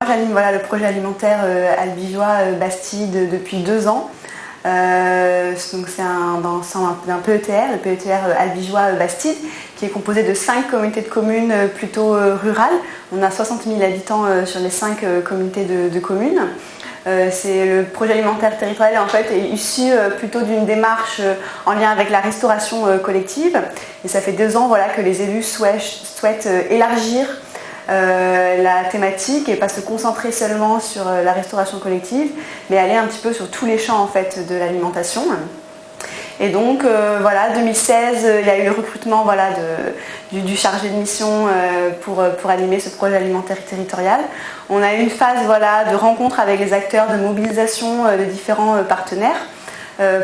J'anime le projet alimentaire albigeois Bastide depuis 2 ans. Donc c'est un PETR, le PETR albigeois Bastide, qui est composé de 5 communautés de communes plutôt rurales. On a 60 000 habitants sur les 5 communautés de communes. Le projet alimentaire territorial en fait, est issu plutôt d'une démarche en lien avec la restauration collective. Et ça fait 2 ans que les élus souhaitent élargir la thématique et pas se concentrer seulement sur la restauration collective, mais aller un petit peu sur tous les champs en fait, de l'alimentation. Et donc 2016, il y a eu le recrutement du chargé de mission pour animer ce projet alimentaire territorial. On a eu une phase de rencontre avec les acteurs, de mobilisation de différents partenaires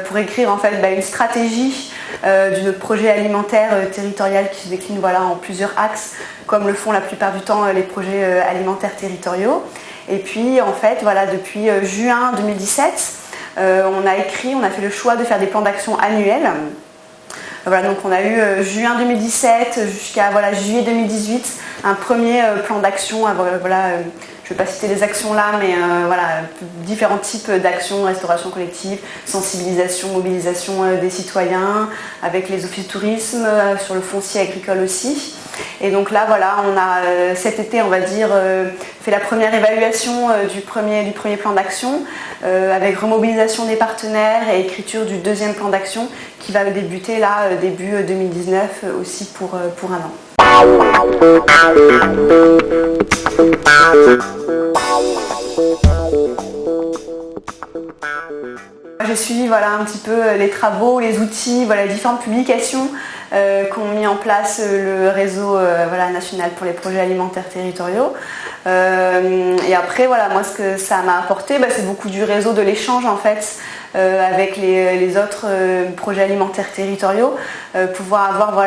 pour écrire en fait, une stratégie de notre projet alimentaire territorial qui se décline en plusieurs axes, comme le font la plupart du temps les projets alimentaires territoriaux. Et puis en fait, depuis juin 2017, on a fait le choix de faire des plans d'action annuels. Donc on a eu juin 2017 jusqu'à juillet 2018 un premier plan d'action. Je ne vais pas citer les actions là, mais différents types d'actions, restauration collective, sensibilisation, mobilisation des citoyens, avec les offices de tourisme, sur le foncier agricole aussi. Et donc là, on a cet été, on va dire, fait la première évaluation du premier plan d'action, avec remobilisation des partenaires et écriture du deuxième plan d'action qui va débuter là, début 2019 aussi pour un an. J'ai suivi un petit peu les travaux, les outils, les différentes publications qu'ont mis en place le réseau national pour les projets alimentaires territoriaux. Et après, moi, ce que ça m'a apporté, c'est beaucoup du réseau de l'échange en fait, avec les autres projets alimentaires territoriaux, pouvoir avoir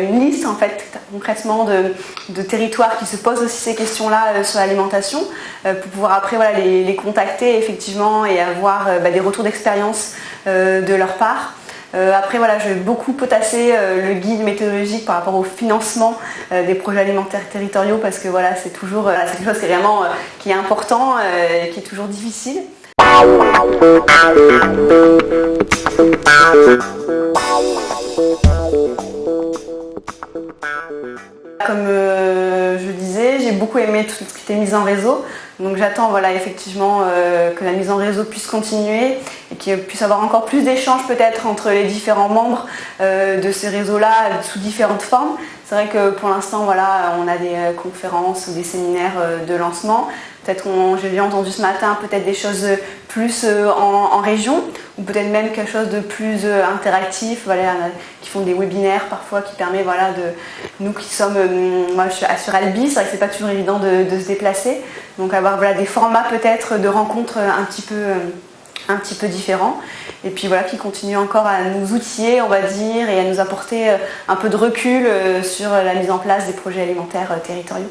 une liste en fait concrètement de territoires qui se posent aussi ces questions-là sur l'alimentation, pour pouvoir après les contacter effectivement et avoir des retours d'expérience de leur part. Après je vais beaucoup potasser le guide méthodologique par rapport au financement des projets alimentaires territoriaux, parce que c'est toujours c'est quelque chose qui est vraiment qui est important et qui est toujours difficile. Comme je disais, j'ai beaucoup aimé tout ce qui était mise en réseau. Donc j'attends effectivement que la mise en réseau puisse continuer et qu'il puisse y avoir encore plus d'échanges peut-être entre les différents membres de ce réseau-là sous différentes formes. C'est vrai que pour l'instant, on a des conférences ou des séminaires de lancement. Peut-être j'ai bien entendu ce matin peut-être des choses plus en région, ou peut-être même quelque chose de plus interactif, qui font des webinaires parfois, qui permet de nous qui sommes, moi je suis sur Albi, c'est vrai que c'est pas toujours évident de se déplacer, donc avoir des formats peut-être de rencontres un petit peu différents, et puis qui continuent encore à nous outiller, on va dire, et à nous apporter un peu de recul sur la mise en place des projets alimentaires territoriaux.